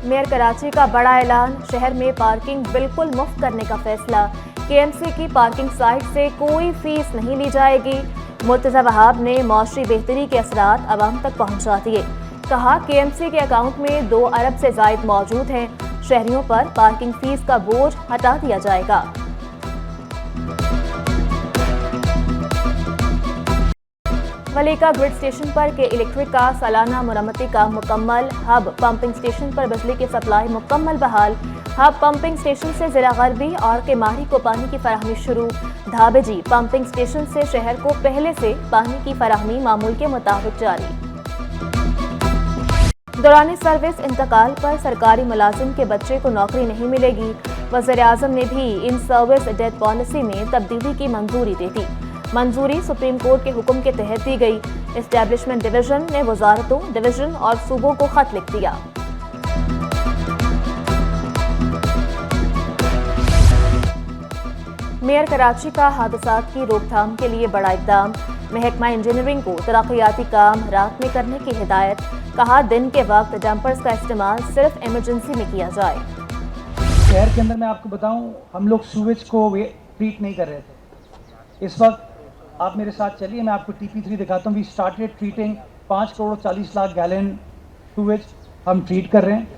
Mayor Karachi का बड़ा ऐलान, शहर में पार्किंग बिल्कुल मुफ्त करने का फैसला। केएमसी की पार्किंग साइट से कोई फीस नहीं ली जाएगी। मुर्तज़ा वहाब ने मौशरी बेहतरी के असरात अवाम तक पहुंचा दिए। कहा, केएमसी के अकाउंट में 2 अरब से जायद मौजूद हैं। शहरियों पर पार्किंग फीस का बोझ हटा दिया जाएगा। मलिका ग्रिड स्टेशन पर के इलेक्ट्रिक का सालाना मुरम्मती काम मुकम्मल। हब पंपिंग स्टेशन पर बिजली की सप्लाई मुकम्मल बहाल। हब पंपिंग स्टेशन से जिला गरबी और केमारी को पानी की फराहमी शुरू। धाबेजी पंपिंग स्टेशन से शहर को पहले से पानी की फराहमी मामूल के मुताबिक जारी। दौरान सर्विस इंतकाल पर सरकारी मुलाजिम के बच्चे को नौकरी नहीं मिलेगी। वज़ीर-ए-आज़म ने भी इन सर्विस डेथ पॉलिसी में तब्दीली की मंजूरी दे दी। मंजूरी सुप्रीम कोर्ट के हुक्म के तहत दी गई। एस्टैब्लिशमेंट डिवीजन ने वजारतों, डिवीजन और सूबों को खत लिख दिया। मेयर कराची का हादसात की रोकथाम के लिए बड़ा इकदाम। महकमा इंजीनियरिंग को तरक्याती काम रात में करने की हिदायत। कहा, दिन के वक्त डंपर्स का इस्तेमाल सिर्फ इमरजेंसी में किया जाए। शहर के अंदर मैं आपको बताऊं, हम लोग सूवेज को ट्रीट नहीं कर रहे थे। इस वक्त आप मेरे साथ चलिए, मैं आपको TP3 दिखाता हूँ। We started treating 5 crore 40 lakh gallon sewage हम ट्रीट कर रहे हैं।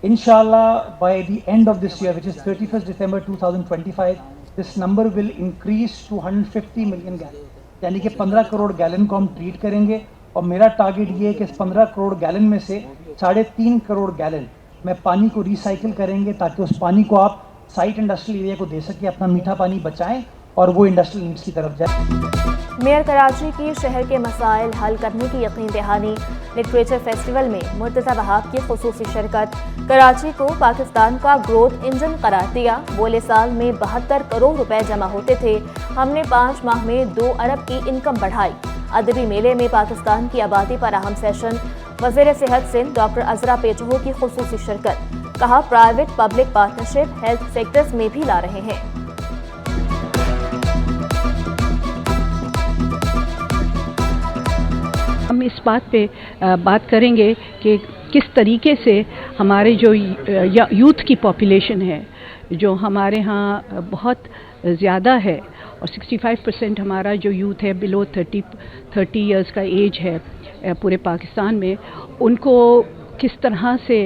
इंशाल्लाह by the end of this year, which is 31 December 2025, this number will increase to 150 million gallon, यानी कि 15 करोड़ गैलन को हम ट्रीट करेंगे। और मेरा टारगेट ये है कि इस 15 करोड़ गैलन में से 3.5 करोड़ गैलन में पानी को रिसाइकिल करेंगे, ताकि उस पानी को आप साइट इंडस्ट्रियल एरिया को दे सकें, अपना मीठा पानी बचाएं और वो इंडस्ट्रियल नीड्स की तरफ जाए। मेयर कराची की शहर के मसाइल हल करने की यकीन दहानी। लिटरेचर फेस्टिवल में मुर्तज़ा वहाब की खुसूसी शिरकत। कराची को पाकिस्तान का ग्रोथ इंजन करार दिया। बोले साल में 72 करोड़ रुपए जमा होते थे, हमने 5 माह में 2 अरब की इनकम बढ़ाई। अदबी मेले में पाकिस्तान की आबादी पर अहम सेशन। वज़ीर सेहत सिंध डॉक्टर अजरा पेटहो की खुसूसी शिरकत। कहा, private public partnership health sectors में भी ला रहे हैं। हम इस बात पे बात करेंगे कि किस तरीके से हमारे जो यूथ की पॉपुलेशन है, जो हमारे यहाँ बहुत ज़्यादा है, और 65% हमारा जो यूथ है बिलो 30 इयर्स का एज है पूरे पाकिस्तान में, उनको किस तरह से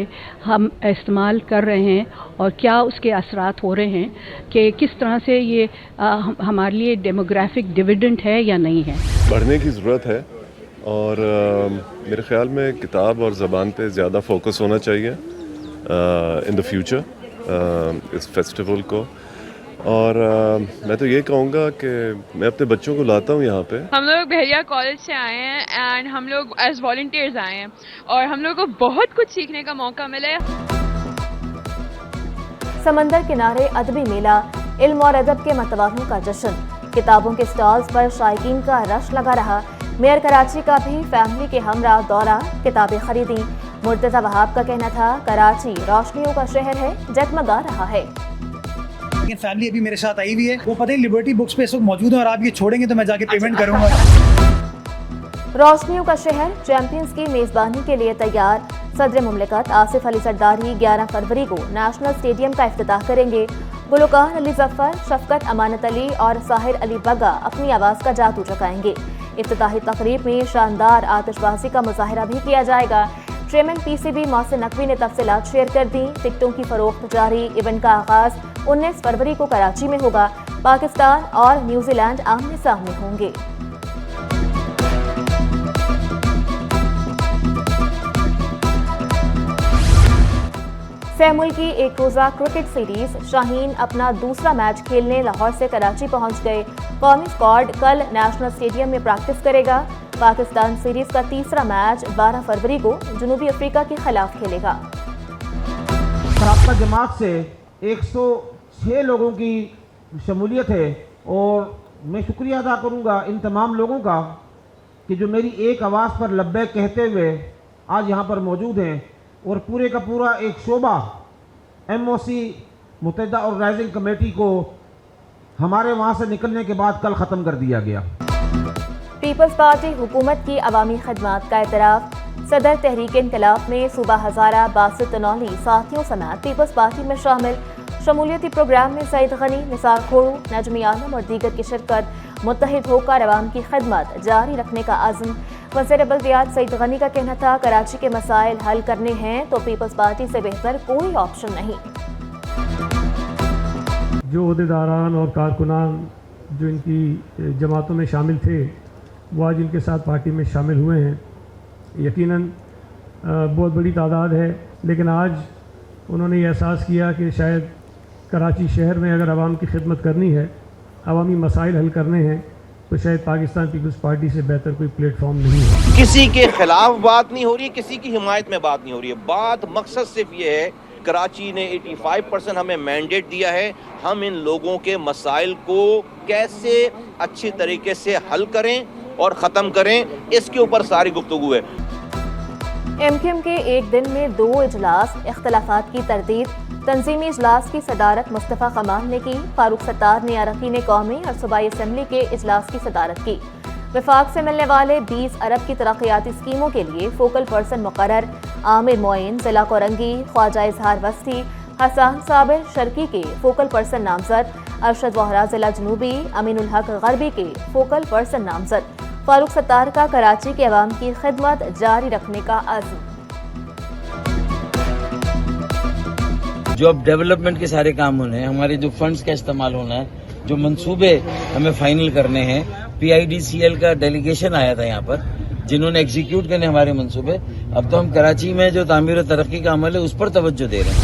हम इस्तेमाल कर रहे हैं और क्या उसके असरात हो रहे हैं, कि किस तरह से ये हमारे लिए डेमोग्राफिक डिविडेंड है या नहीं है। बढ़ने की ज़रूरत है और मेरे ख़्याल में किताब और ज़बान पे ज़्यादा फोकस होना चाहिए इन द फ्यूचर इस फेस्टिवल को। और मैं तो ये कहूँगा कि मैं अपने बच्चों को लाता हूँ यहाँ पे। हम लोग बहरिया कॉलेज से आए हैं एंड हम लोग एज वॉलंटियर्स आए हैं और हम लोग को बहुत कुछ सीखने का मौका मिला है। समंदर किनारे अदबी मेला, इल्म और अदब के मतवालों का जश्न। किताबों के स्टॉल्स पर शायकीन का रश लगा रहा। मेयर कराची का भी फैमिली के हमरा दौरा, किताबें खरीदी। मुर्तज़ा वहाब का कहना था, कराची रोशनियों का शहर है, जगमगा रहा है। लेकिन फैमिली अभी मेरे साथ आई हुई है, वो पता है लिबर्टी बुक्स पे इस वक्त मौजूद है, और आप ये छोड़ेंगे तो मैं जाके पेमेंट करूंगा। रोशनियों का शहर चैंपियंस की मेजबानी के लिए तैयार। सदर मुमलिकत आसिफ अली जरदारी 11 फरवरी को नेशनल स्टेडियम का इफ्तिताह करेंगे। गुलकार अली जफर, शफकत अमानत अली और साहिर अली बगा अपनी आवाज़ का जादू चकाएंगे। इफ्तिताही तकरीब में शानदार आतिशबाजी का मुजाहरा भी किया जाएगा। चेयरमैन PCB मोहसिन नकवी ने तफसीलात शेयर कर दी। टिकटों की फरोख्त जारी। इवेंट का आगाज 19 फरवरी को कराची में होगा। पाकिस्तान और न्यूजीलैंड आमने सामने होंगे। सैमुल की एक रोज़ा क्रिकेट सीरीज, शाहीन अपना दूसरा मैच खेलने लाहौर से कराची पहुंच गए। कौमी स्क्वाड कल नेशनल स्टेडियम में प्रैक्टिस करेगा। पाकिस्तान सीरीज का तीसरा मैच 12 फरवरी को जनूबी अफ्रीका के खिलाफ खेलेगा। आपका जमात से 106 लोगों की शमूलियत है, और मैं शुक्रिया अदा करूंगा इन तमाम लोगों का कि जो मेरी एक आवाज़ पर लब्बैक कहते हुए आज यहाँ पर मौजूद हैं। और पूरे का पूरा एक शोबा MOC मुत्तहिदा ऑर्गेनाइजिंग कमेटी को हमारे वहाँ से निकलने के बाद कल ख़त्म कर दिया गया। पीपल्स पार्टी हुकूमत की अवामी खदमात का एतराफ़। صدر تحریک انقلاب میں صوبہ ہزارہ باسط تنولی ساتھیوں سمیت پیپلز پارٹی میں شامل. شمولیتی پروگرام میں سعید غنی، نثار کھوڑو، نجمی عالم اور دیگر کی شرکت. متحد ہو کر عوام کی خدمت جاری رکھنے کا عزم. وزیر بلدیات سعید غنی کا کہنا تھا کراچی کے مسائل حل کرنے ہیں تو پیپلز پارٹی سے بہتر کوئی آپشن نہیں. جو عہدیداران اور کارکنان جو ان کی جماعتوں میں شامل تھے وہ آج ان کے ساتھ پارٹی میں شامل ہوئے ہیں. یقیناً بہت بڑی تعداد ہے، لیکن آج انہوں نے یہ احساس کیا کہ شاید کراچی شہر میں اگر عوام کی خدمت کرنی ہے، عوامی مسائل حل کرنے ہیں، تو شاید پاکستان پیپلز پارٹی سے بہتر کوئی پلیٹ فارم نہیں ہے. کسی کے خلاف بات نہیں ہو رہی ہے، کسی کی حمایت میں بات نہیں ہو رہی ہے. بات مقصد صرف یہ ہے، کراچی نے 85% ہمیں مینڈیٹ دیا ہے، ہم ان لوگوں کے مسائل کو کیسے اچھی طریقے سے حل کریں اور ختم کریں، اس کے اوپر ساری گفتگو ہے. ایم کیو ایم کے ایک دن میں 2 اجلاس، اختلافات کی تردید. تنظیمی اجلاس کی صدارت مصطفیٰ کمال نے کی. فاروق ستار نے اراکین قومی اور صوبائی اسمبلی کے اجلاس کی صدارت کی. وفاق سے ملنے والے 20 ارب کی ترقیاتی اسکیموں کے لیے فوکل پرسن مقرر. عامر معین ضلع کورنگی، خواجہ اظہار وسطی، حسان صابر شرکی کے فوکل پرسن نامزد. ارشد وہرا ضلع جنوبی، امین الحق غربی کے فوکل پرسن نامزد. فاروق ستار کا کراچی کے عوام کی خدمت جاری رکھنے کا عزم. جو اب ڈیولپمنٹ کے سارے کام ہونے ہیں، ہمارے جو فنڈز کا استعمال ہونا ہے، جو منصوبے ہمیں فائنل کرنے ہیں. PIDCL کا ڈیلیگیشن آیا تھا یہاں پر، جنہوں نے ایگزیکیوٹ کرنے ہمارے منصوبے. اب تو ہم کراچی میں جو تعمیر و ترقی کا عمل ہے اس پر توجہ دے رہے ہیں.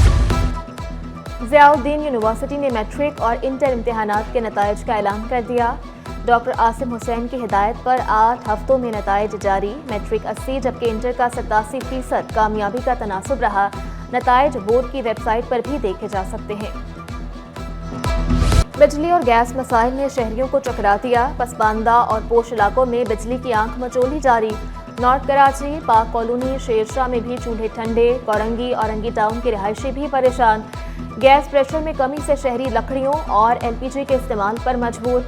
ضیاء الدین یونیورسٹی نے میٹرک اور انٹر امتحانات کے نتائج کا اعلان کر دیا. ڈاکٹر عاصم حسین کی ہدایت پر 8 ہفتوں میں نتائج جاری. میٹرک 80 جبکہ انٹر کا 87% کامیابی کا تناسب رہا. نتائج بورڈ کی ویب سائٹ پر بھی دیکھے جا سکتے ہیں. بجلی اور گیس مسائل نے شہریوں کو چکرا دیا. پسماندہ اور پوش علاقوں میں بجلی کی آنکھ مچولی جاری. نارتھ کراچی، پاک کالونی، شیر شاہ میں بھی چولہے ٹھنڈے. کورنگی، اورنگی ٹاؤن کے رہائشی بھی پریشان. گیس پریشر میں کمی سے شہری لکڑیوں اور LPG کے استعمال پر مجبور.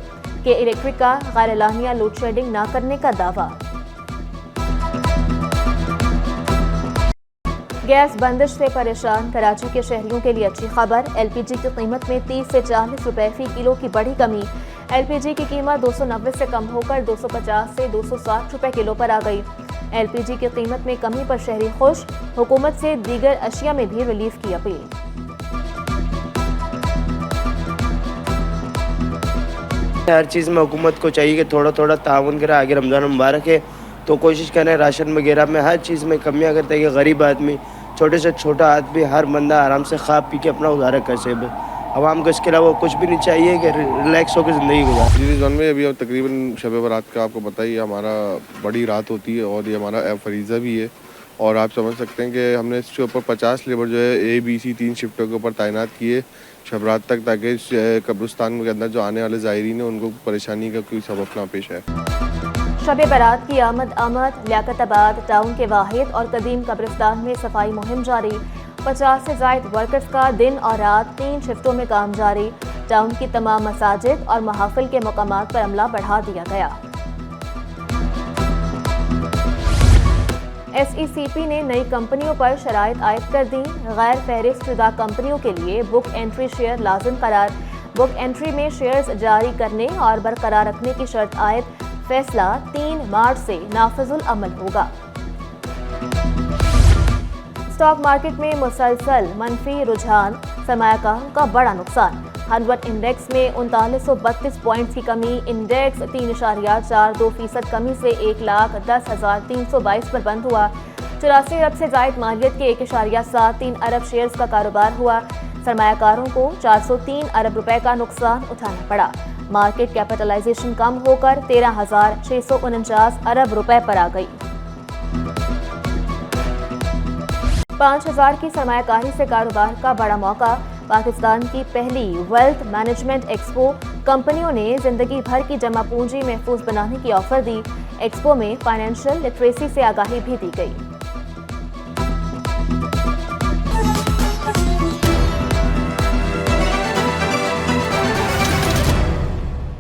کہ الیکٹرک کا غیر اعلانیہ لوڈ شیڈنگ نہ کرنے کا دعویٰ. گیس بندش سے پریشان کراچی کے شہریوں کے لیے اچھی خبر. LPG کی قیمت میں 30 سے 40 روپے فی کلو کی بڑی کمی. LPG کی قیمت 290 سے کم ہو کر 250 سے 260 روپے کلو پر آ گئی. LPG کی قیمت میں کمی پر شہری خوش. حکومت سے دیگر اشیاء میں بھی ریلیف کی اپیل. ہر چیز میں حکومت کو چاہیے کہ تھوڑا تھوڑا تعاون کرے. آگے رمضان مبارک ہے تو کوشش کریں راشن وغیرہ میں ہر چیز میں کمیاں کرتے ہیں کہ غریب آدمی، چھوٹے سے چھوٹا آدمی، ہر بندہ آرام سے کھا پی کے اپنا گزارا کر سکے. عوام کو اس کے علاوہ کچھ بھی نہیں چاہیے کہ ریلیکس ہو کے زندگی گزارے. جی زون میں ابھی تقریباً شب برات کا آپ کو پتہ ہی ہمارا بڑی رات ہوتی ہے اور یہ ہمارا فریضہ بھی ہے. اور آپ سمجھ سکتے ہیں کہ ہم نے اس کے اوپر 50 لیبر جو ہے ABC 3 شفٹوں کے اوپر تعینات کیے شب رات تک، تاکہ قبرستان کے اندر جو آنے والے زائرین ہیں ان کو پریشانی کا کوئی سبب نہ پیش آئے. شب برات کی آمد لیاقت آباد ٹاؤن کے واحد اور قدیم قبرستان میں صفائی مہم جاری. 50 سے زائد ورکرز کا دن اور رات 3 شفٹوں میں کام جاری. ٹاؤن کی تمام مساجد اور محافل کے مقامات پر عملہ بڑھا دیا گیا. SECP نے نئی کمپنیوں پر شرائط عائد کر دی. غیر فہرست شدہ کمپنیوں کے لیے بک انٹری شیئر لازم قرار. بک انٹری میں شیئرز جاری کرنے اور برقرار رکھنے کی شرط عائد. فیصلہ 3 مارچ سے نافذ العمل ہوگا. اسٹاک مارکیٹ میں مسلسل منفی رجحان، سرمایہ کاروں کا بڑا نقصان. 100 انڈیکس میں 3932 پوائنٹس کی کمی. انڈیکس 3.42% کمی سے 1,10,322 پر بند ہوا. 84 ارب سے زائد مالیت کے 1.73 ارب شیئرز کا کاروبار ہوا. سرمایہ کاروں کو 403 ارب روپے کا نقصان اٹھانا پڑا. مارکیٹ کیپٹلائزیشن کم ہو کر 13,649 ارب روپے پر آ گئی. 5,000 کی سرمایہ کاری سے کاروبار کا بڑا موقع. پاکستان کی پہلی ویلتھ مینجمنٹ ایکسپو. کمپنیوں نے زندگی بھر کی جمع پونجی محفوظ بنانے کی آفر دی. ایکسپو میں فائنینشیل لٹریسی سے آگاہی بھی دی گئی.